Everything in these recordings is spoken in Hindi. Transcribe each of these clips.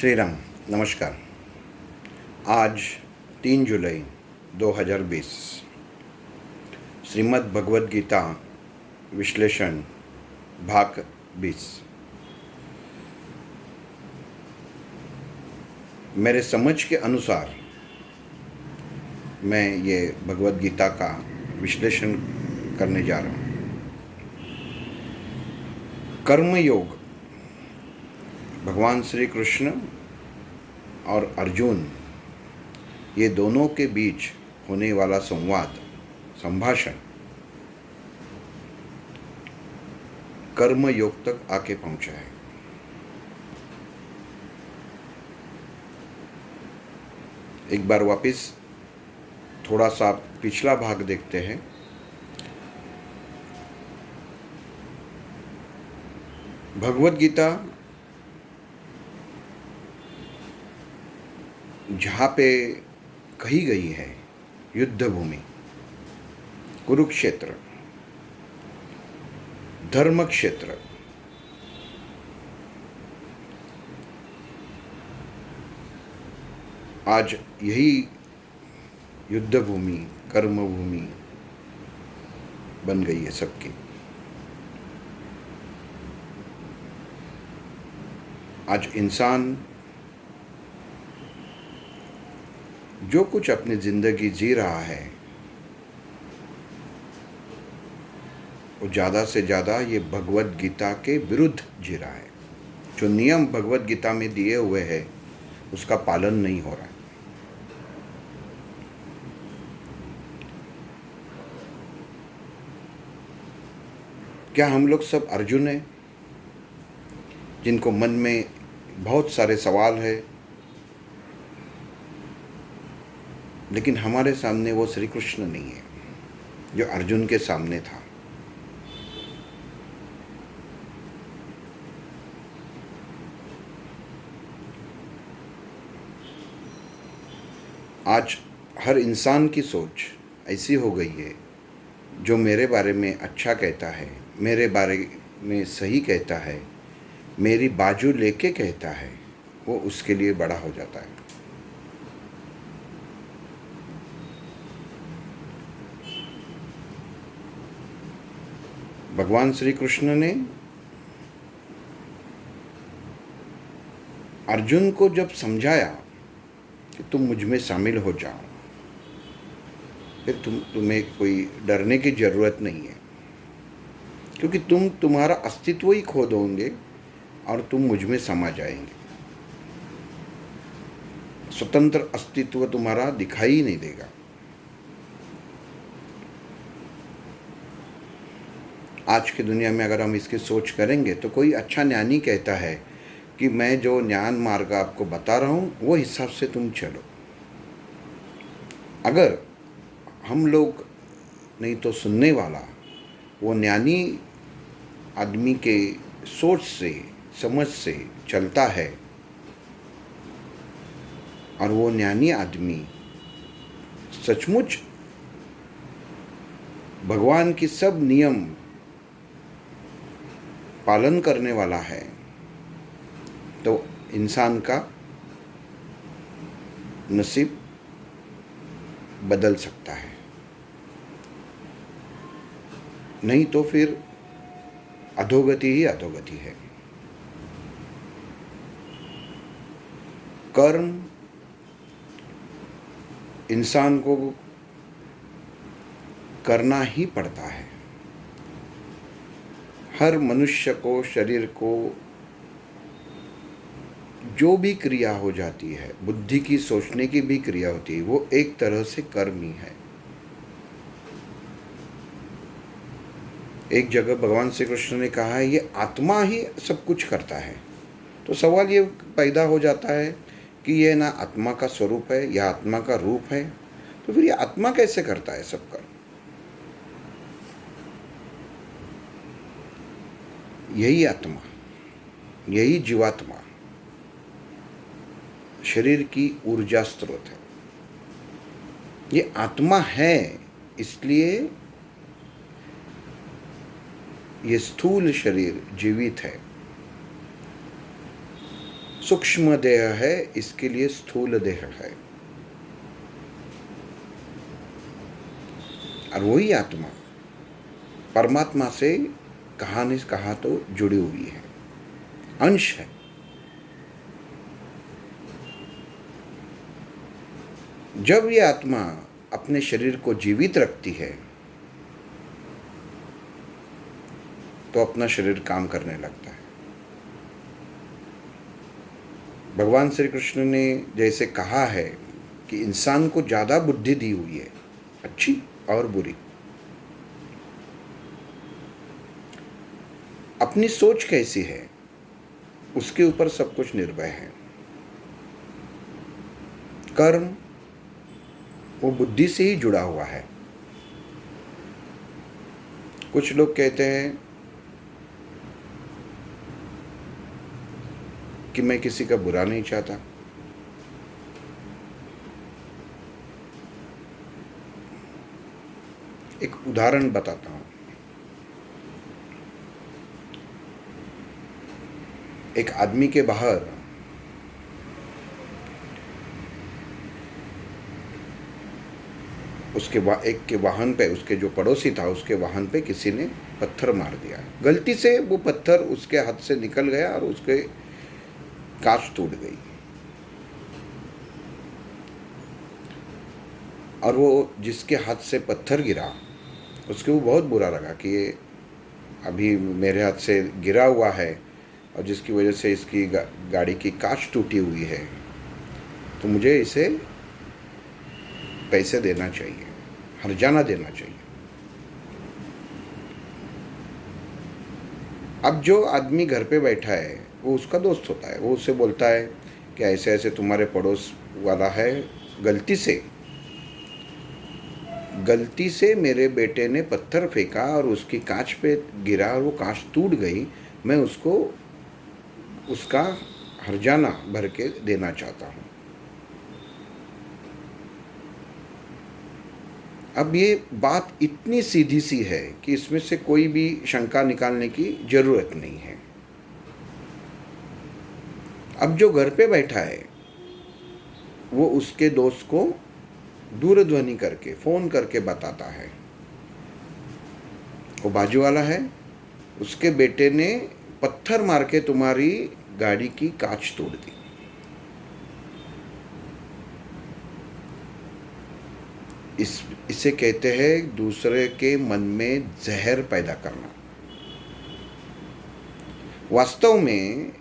श्री राम। नमस्कार। आज 3 जुलाई 2020 श्रीमद् भगवद गीता विश्लेषण भाग 20। मेरे समझ के अनुसार मैं ये भगवद गीता का विश्लेषण करने जा रहा हूँ। कर्मयोग भगवान श्री कृष्ण और अर्जुन ये दोनों के बीच होने वाला संभाषण कर्म योग तक आके पहुंचा है। एक बार वापस थोड़ा सा पिछला भाग देखते हैं। भगवद गीता जहाँ पे कही गई है युद्ध भूमि, कुरुक्षेत्र, धर्म क्षेत्र, आज यही युद्ध भूमि, कर्म भूमि बन गई है सबकी। आज इंसान जो कुछ अपनी जिंदगी जी रहा है वो ज़्यादा से ज़्यादा ये भगवद गीता के विरुद्ध जी रहा है। जो नियम भगवद गीता में दिए हुए हैं उसका पालन नहीं हो रहा है। क्या हम लोग सब अर्जुन हैं जिनको मन में बहुत सारे सवाल है, लेकिन हमारे सामने वो श्री कृष्ण नहीं है जो अर्जुन के सामने था। आज हर इंसान की सोच ऐसी हो गई है, जो मेरे बारे में अच्छा कहता है, मेरे बारे में सही कहता है, मेरी बाजू लेके कहता है, वो उसके लिए बड़ा हो जाता है। भगवान श्री कृष्ण ने अर्जुन को जब समझाया कि तुम मुझ में शामिल हो जाओ, फिर तुम्हें कोई डरने की ज़रूरत नहीं है, क्योंकि तुम्हारा अस्तित्व ही खो दोगे और तुम मुझ में समा जाएंगे। स्वतंत्र अस्तित्व तुम्हारा दिखाई ही नहीं देगा। आज की दुनिया में अगर हम इसकी सोच करेंगे तो कोई अच्छा ज्ञानी कहता है कि मैं जो ज्ञान मार्ग आपको बता रहा हूँ वो हिसाब से तुम चलो। अगर हम लोग नहीं तो सुनने वाला वो ज्ञानी आदमी के सोच से, समझ से चलता है और वो ज्ञानी आदमी सचमुच भगवान की सब नियम पालन करने वाला है, तो इंसान का नसीब बदल सकता है। नहीं तो फिर अधोगति ही अधोगति है। कर्म इंसान को करना ही पड़ता है। हर मनुष्य को, शरीर को जो भी क्रिया हो जाती है, बुद्धि की सोचने की भी क्रिया होती है, वो एक तरह से कर्म ही है। एक जगह भगवान श्री कृष्ण ने कहा है ये आत्मा ही सब कुछ करता है। तो सवाल ये पैदा हो जाता है कि ये ना आत्मा का स्वरूप है या आत्मा का रूप है, तो फिर ये आत्मा कैसे करता है सब कर्म? यही आत्मा, यही जीवात्मा शरीर की ऊर्जा स्रोत है। ये आत्मा है, इसलिए ये स्थूल शरीर जीवित है। सूक्ष्म देह है, इसके लिए स्थूल देह है। और वही आत्मा परमात्मा से कहा नहीं कहा तो जुड़ी हुई है, अंश है। जब ये आत्मा अपने शरीर को जीवित रखती है तो अपना शरीर काम करने लगता है। भगवान श्री कृष्ण ने जैसे कहा है कि इंसान को ज़्यादा बुद्धि दी हुई है, अच्छी और बुरी। अपनी सोच कैसी है उसके ऊपर सब कुछ निर्भर है। कर्म वो बुद्धि से ही जुड़ा हुआ है। कुछ लोग कहते हैं कि मैं किसी का बुरा नहीं चाहता। एक उदाहरण बताता हूँ। एक आदमी के बाहर उसके एक के वाहन पे, उसके जो पड़ोसी था उसके वाहन पे किसी ने पत्थर मार दिया। गलती से वो पत्थर उसके हाथ से निकल गया और उसके कांच टूट गई। और वो जिसके हाथ से पत्थर गिरा उसके वो बहुत बुरा लगा कि ये अभी मेरे हाथ से गिरा हुआ है और जिसकी वजह से इसकी गाड़ी की कांच टूटी हुई है, तो मुझे इसे पैसे देना चाहिए, हर्जाना देना चाहिए। अब जो आदमी घर पे बैठा है वो उसका दोस्त होता है, वो उससे बोलता है कि ऐसे ऐसे तुम्हारे पड़ोस वाला है, गलती से मेरे बेटे ने पत्थर फेंका और उसकी कांच पे गिरा और वो कांच टूट गई, मैं उसको उसका हर्जाना भर के देना चाहता हूँ। अब ये बात इतनी सीधी सी है कि इसमें से कोई भी शंका निकालने की ज़रूरत नहीं है। अब जो घर पे बैठा है वो उसके दोस्त को दूरध्वनि करके फ़ोन करके बताता है, वो बाजू वाला है, उसके बेटे ने पत्थर मार के तुम्हारी गाड़ी की कांच तोड़ दी। इसे कहते हैं दूसरे के मन में जहर पैदा करना। वास्तव में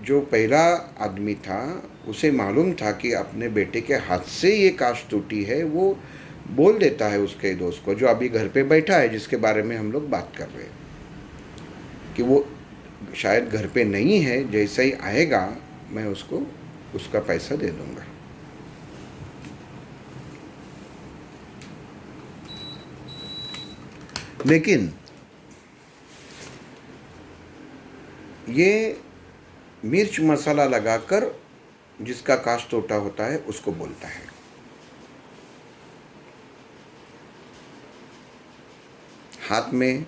जो पहला आदमी था उसे मालूम था कि अपने बेटे के हाथ से ये कांच टूटी है। वो बोल देता है उसके दोस्त को जो अभी घर पे बैठा है, जिसके बारे में हम लोग बात कर रहे हैं, कि वो शायद घर पे नहीं है, जैसे ही आएगा मैं उसको उसका पैसा दे दूंगा। लेकिन ये मिर्च मसाला लगाकर जिसका कांच टूटा होता है उसको बोलता है। हाथ में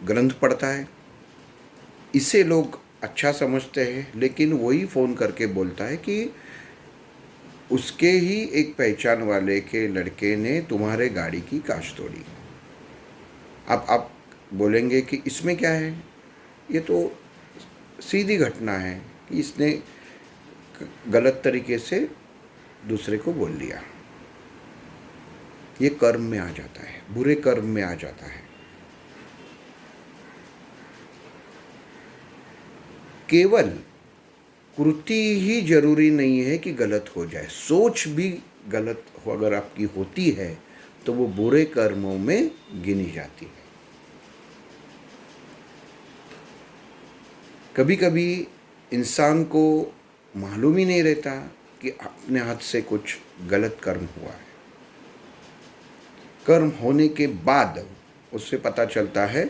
गंध पड़ता है, इसे लोग अच्छा समझते हैं, लेकिन वही फ़ोन करके बोलता है कि उसके ही एक पहचान वाले के लड़के ने तुम्हारे गाड़ी की कांच तोड़ी। अब आप बोलेंगे कि इसमें क्या है, ये तो सीधी घटना है कि इसने गलत तरीके से दूसरे को बोल दिया। ये कर्म में आ जाता है, बुरे कर्म में आ जाता है। केवल कृति ही जरूरी नहीं है कि गलत हो जाए, सोच भी गलत हो अगर आपकी होती है तो वो बुरे कर्मों में गिनी जाती है। कभी कभी इंसान को मालूम ही नहीं रहता कि अपने हाथ से कुछ गलत कर्म हुआ है। कर्म होने के बाद उससे पता चलता है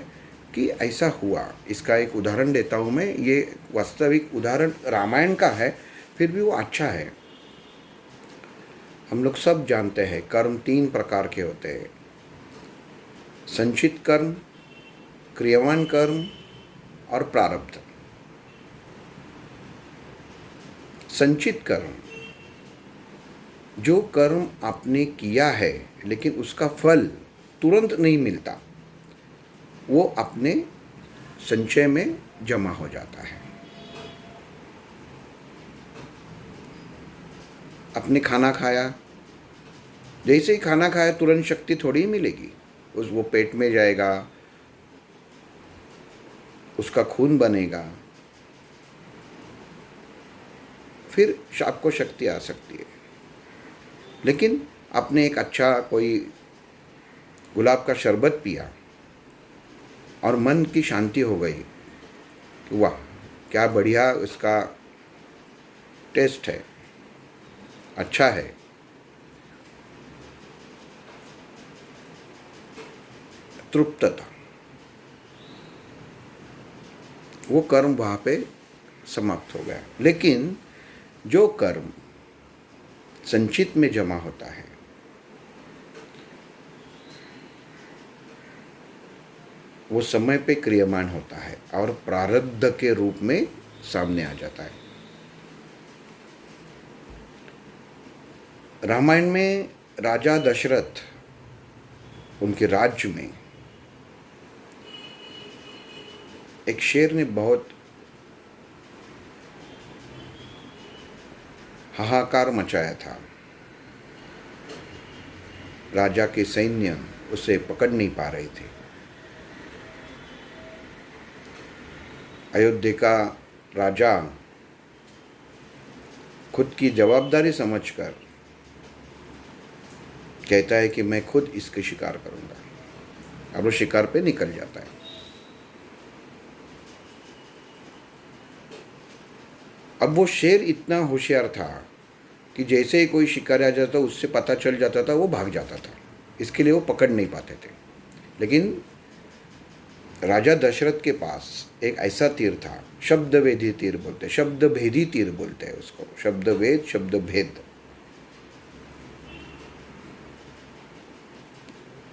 कि ऐसा हुआ। इसका एक उदाहरण देता हूँ मैं। ये वास्तविक उदाहरण रामायण का है, फिर भी वो अच्छा है। हम लोग सब जानते हैं कर्म 3 प्रकार के होते हैं: संचित कर्म, क्रियावान कर्म और प्रारब्ध। संचित कर्म, जो कर्म आपने किया है लेकिन उसका फल तुरंत नहीं मिलता, वो अपने संचय में जमा हो जाता है। आपने खाना खाया, जैसे ही खाना खाया तुरंत शक्ति थोड़ी ही मिलेगी, वो पेट में जाएगा, उसका खून बनेगा, फिर आपको शक्ति आ सकती है। लेकिन आपने एक अच्छा कोई गुलाब का शरबत पिया और मन की शांति हो गई कि वाह क्या बढ़िया इसका टेस्ट है, अच्छा है, तृप्तता, वो कर्म वहाँ पे समाप्त हो गया। लेकिन जो कर्म संचित में जमा होता है, वो समय पे क्रियमान होता है और प्रारब्ध के रूप में सामने आ जाता है। रामायण में राजा दशरथ, उनके राज्य में एक शेर ने बहुत हाहाकार मचाया था। राजा के सैन्य उसे पकड़ नहीं पा रहे थे। अयोध्या का राजा खुद की जवाबदारी समझकर कहता है कि मैं खुद इसके शिकार करूंगा, और वो शिकार पे निकल जाता है। अब वो शेर इतना होशियार था कि जैसे ही कोई शिकार आ जाता उससे पता चल जाता था, वो भाग जाता था। इसके लिए वो पकड़ नहीं पाते थे। लेकिन राजा दशरथ के पास एक ऐसा तीर था, शब्दवेदी तीर बोलते, शब्द भेदी तीर बोलते हैं उसको, शब्द वेद शब्द भेद।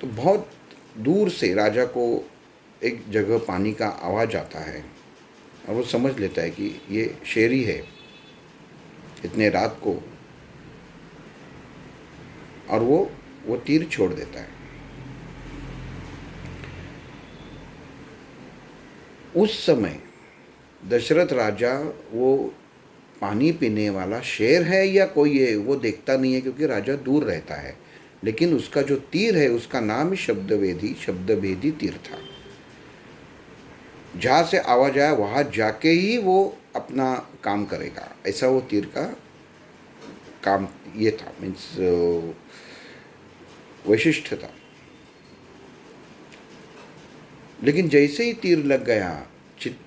तो बहुत दूर से राजा को एक जगह पानी का आवाज़ आता है और वो समझ लेता है कि ये शेर ही है इतने रात को, और वो तीर छोड़ देता है। उस समय दशरथ राजा वो पानी पीने वाला शेर है या कोई है वो देखता नहीं है, क्योंकि राजा दूर रहता है। लेकिन उसका जो तीर है उसका नाम ही शब्दभेदी तीर था। जहाँ से आवाज आया वहाँ जाके ही वो अपना काम करेगा, ऐसा वो तीर का काम ये था, मीन्स वैशिष्ट था। लेकिन जैसे ही तीर लग गया,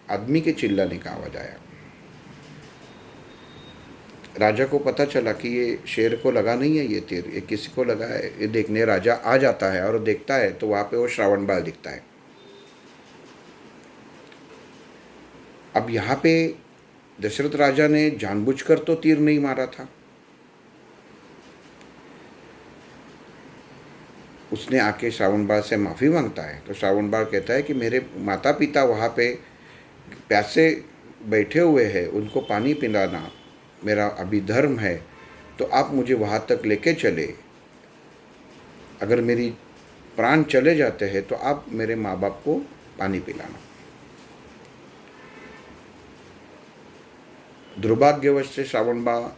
आदमी के चिल्लाने का आवाज आया। राजा को पता चला कि ये शेर को लगा नहीं है ये तीर, ये किसी को लगा है। ये देखने राजा आ जाता है और देखता है तो वहाँ पे वो श्रावण बाल दिखता है। अब यहाँ पे दशरथ राजा ने जानबूझकर तो तीर नहीं मारा था। उसने आके श्रावण बाल से माफ़ी मांगता है तो श्रावण बाल कहता है कि मेरे माता पिता वहाँ पे प्यासे बैठे हुए हैं, उनको पानी पिलाना मेरा अभी धर्म है, तो आप मुझे वहाँ तक लेके चले। अगर मेरी प्राण चले जाते हैं तो आप मेरे माँ बाप को पानी पिलाना। दुर्भाग्यवश से श्रावण बाल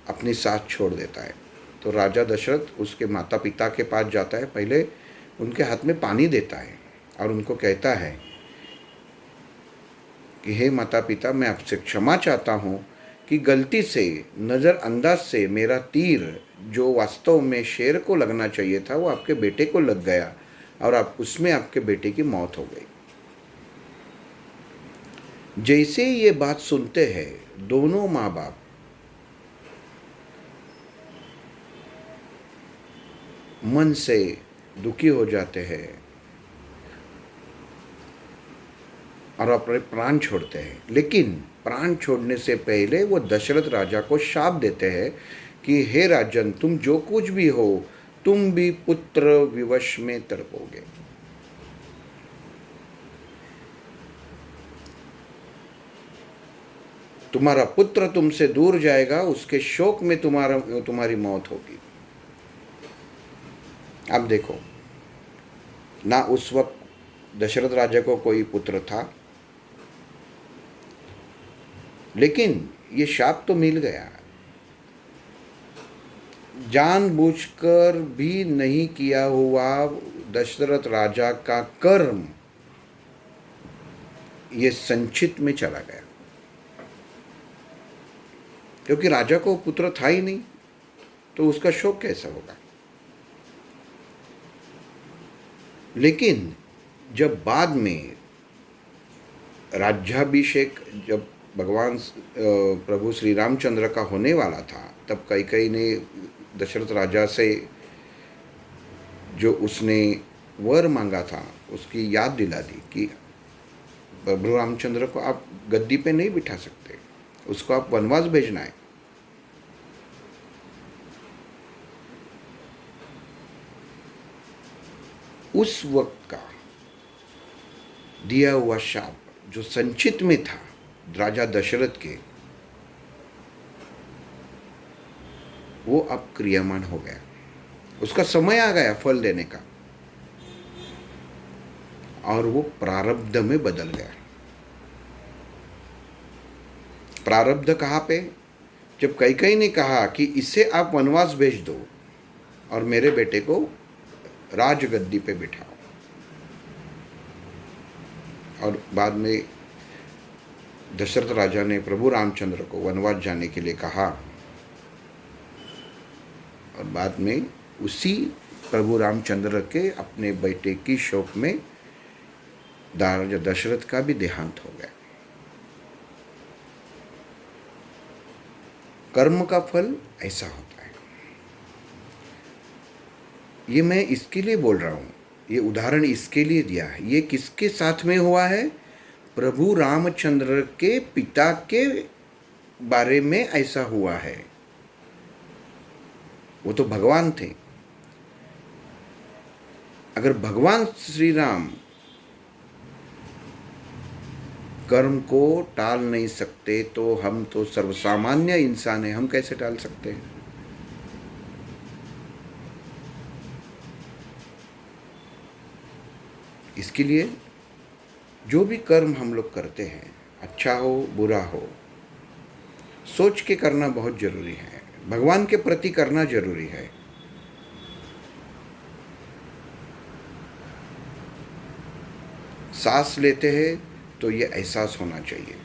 अपनी साथ छोड़ देता है। तो राजा दशरथ उसके माता पिता के पास जाता है, पहले उनके हाथ में पानी देता है और उनको कहता है कि हे माता पिता, मैं आपसे क्षमा चाहता हूँ कि गलती से नज़रअंदाज से मेरा तीर जो वास्तव में शेर को लगना चाहिए था वो आपके बेटे को लग गया और उसमें आपके बेटे की मौत हो गई। जैसे ही ये बात सुनते हैं दोनों माँ बाप मन से दुखी हो जाते हैं और अपने प्राण छोड़ते हैं। लेकिन प्राण छोड़ने से पहले वो दशरथ राजा को शाप देते हैं कि हे राजन, तुम जो कुछ भी हो, तुम भी पुत्र विवश में तड़पोगे। तुम्हारा पुत्र तुमसे दूर जाएगा, उसके शोक में तुम्हारी मौत होगी। अब देखो, ना उस वक्त दशरथ राजा को कोई पुत्र था, लेकिन ये शाप तो मिल गया। जानबूझकर भी नहीं किया हुआ दशरथ राजा का कर्म ये संचित में चला गया, क्योंकि राजा को पुत्र था ही नहीं, तो उसका शोक कैसा होगा। लेकिन जब बाद में राज्याभिषेक जब भगवान प्रभु श्री रामचंद्र का होने वाला था, तब कैकेयी ने दशरथ राजा से जो उसने वर मांगा था उसकी याद दिला दी कि प्रभु रामचंद्र को आप गद्दी पे नहीं बिठा सकते, उसको आप वनवास भेजना है। उस वक्त का दिया हुआ शाप जो संचित में था राजा दशरथ के, वो अब क्रियामान हो गया, उसका समय आ गया फल देने का, और वो प्रारब्ध में बदल गया। प्रारब्ध कहाँ पे? जब कैकेयी ने कहा कि इसे आप वनवास भेज दो और मेरे बेटे को राजगद्दी पे बिठाओ, और बाद में दशरथ राजा ने प्रभु रामचंद्र को वनवास जाने के लिए कहा, और बाद में उसी प्रभु रामचंद्र के अपने बेटे की शोक में राजा दशरथ का भी देहांत हो गया। कर्म का फल ऐसा होता है। ये मैं इसके लिए बोल रहा हूँ, ये उदाहरण इसके लिए दिया है। ये किसके साथ में हुआ है? प्रभु रामचंद्र के पिता के बारे में ऐसा हुआ है। वो तो भगवान थे। अगर भगवान श्री राम कर्म को टाल नहीं सकते, तो हम तो सर्वसामान्य इंसान हैं, हम कैसे टाल सकते हैं? इसके लिए जो भी कर्म हम लोग करते हैं, अच्छा हो बुरा हो, सोच के करना बहुत जरूरी है। भगवान के प्रति करना जरूरी है। सांस लेते हैं तो ये एहसास होना चाहिए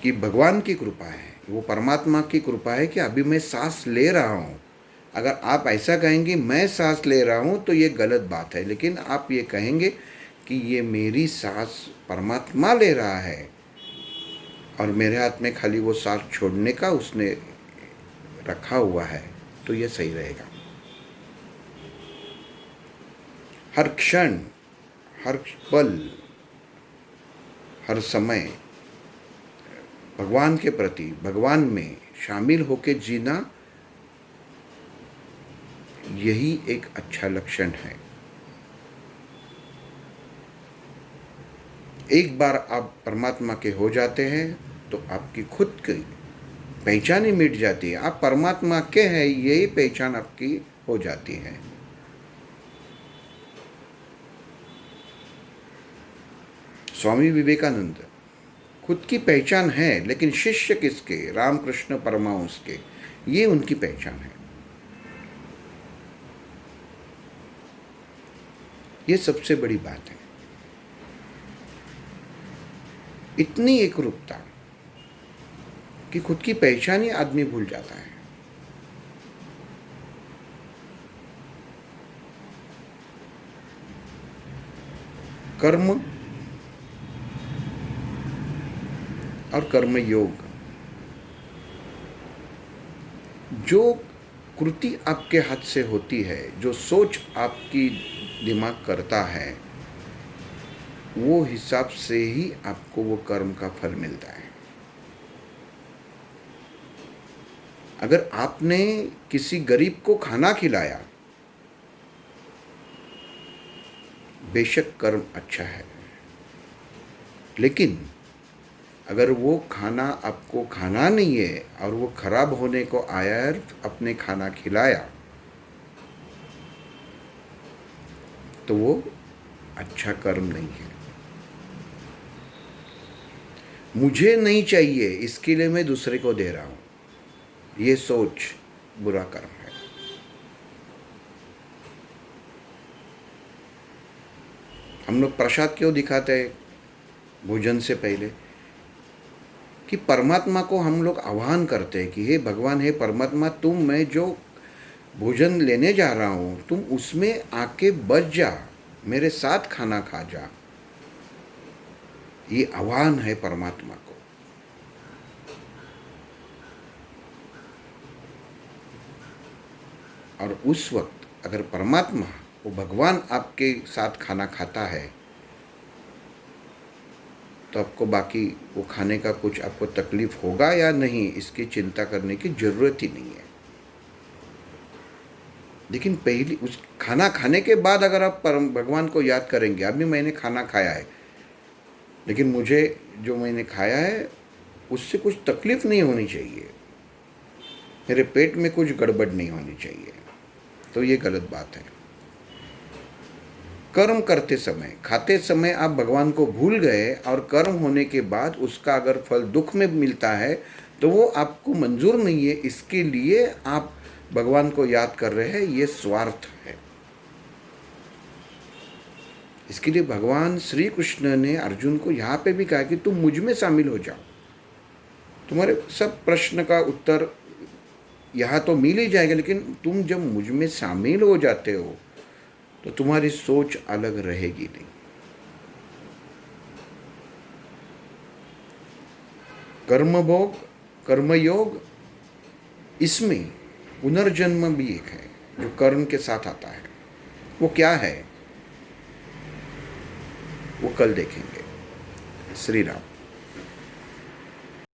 कि भगवान की कृपा है, वो परमात्मा की कृपा है कि अभी मैं सांस ले रहा हूँ। अगर आप ऐसा कहेंगे मैं सांस ले रहा हूँ तो ये गलत बात है, लेकिन आप ये कहेंगे कि ये मेरी सांस परमात्मा ले रहा है और मेरे हाथ में खाली वो सांस छोड़ने का उसने रखा हुआ है, तो ये सही रहेगा। हर क्षण, हर पल, हर समय भगवान के प्रति, भगवान में शामिल होकर जीना, यही एक अच्छा लक्षण है। एक बार आप परमात्मा के हो जाते हैं तो आपकी खुद की पहचान ही मिट जाती है। आप परमात्मा के हैं, यही पहचान आपकी हो जाती है। स्वामी विवेकानंद, खुद की पहचान है, लेकिन शिष्य किसके? रामकृष्ण परमहंस के, ये उनकी पहचान है। ये सबसे बड़ी बात है। इतनी एकरूपता कि खुद की पहचान ही आदमी भूल जाता है। कर्म और कर्म योग, जो कृति आपके हाथ से होती है, जो सोच आपकी दिमाग करता है, वो हिसाब से ही आपको वो कर्म का फल मिलता है। अगर आपने किसी गरीब को खाना खिलाया, बेशक कर्म अच्छा है, लेकिन अगर वो खाना आपको खाना नहीं है और वो खराब होने को आया है, अपने खाना खिलाया, तो वो अच्छा कर्म नहीं है। मुझे नहीं चाहिए इसके लिए मैं दूसरे को दे रहा हूँ, ये सोच बुरा कर्म है। हम लोग प्रसाद क्यों दिखाते हैं भोजन से पहले? कि परमात्मा को हम लोग आह्वान करते हैं कि हे भगवान, हे परमात्मा, तुम मैं जो भोजन लेने जा रहा हूँ तुम उसमें आके बच जा, मेरे साथ खाना खा जा। ये आह्वान है परमात्मा को। और उस वक्त अगर परमात्मा, वो भगवान आपके साथ खाना खाता है, तो आपको बाकी वो खाने का कुछ आपको तकलीफ होगा या नहीं, इसकी चिंता करने की ज़रूरत ही नहीं है। लेकिन पहली उस खाना खाने के बाद अगर आप परम भगवान को याद करेंगे, अभी मैंने खाना खाया है लेकिन मुझे जो मैंने खाया है उससे कुछ तकलीफ़ नहीं होनी चाहिए, मेरे पेट में कुछ गड़बड़ नहीं होनी चाहिए, तो ये गलत बात है। कर्म करते समय, खाते समय आप भगवान को भूल गए और कर्म होने के बाद उसका अगर फल दुख में मिलता है तो वो आपको मंजूर नहीं है। इसके लिए आप भगवान को याद कर रहे हैं, ये स्वार्थ है। इसके लिए भगवान श्री कृष्ण ने अर्जुन को यहाँ पे भी कहा कि तुम मुझ में शामिल हो जाओ, तुम्हारे सब प्रश्न का उत्तर यहाँ तो मिल ही जाएगा, लेकिन तुम जब मुझ में शामिल हो जाते हो तो तुम्हारी सोच अलग रहेगी नहीं। कर्मभोग, कर्मयोग, इसमें पुनर्जन्म भी एक है जो कर्म के साथ आता है। वो क्या है वो कल देखेंगे। श्री राम।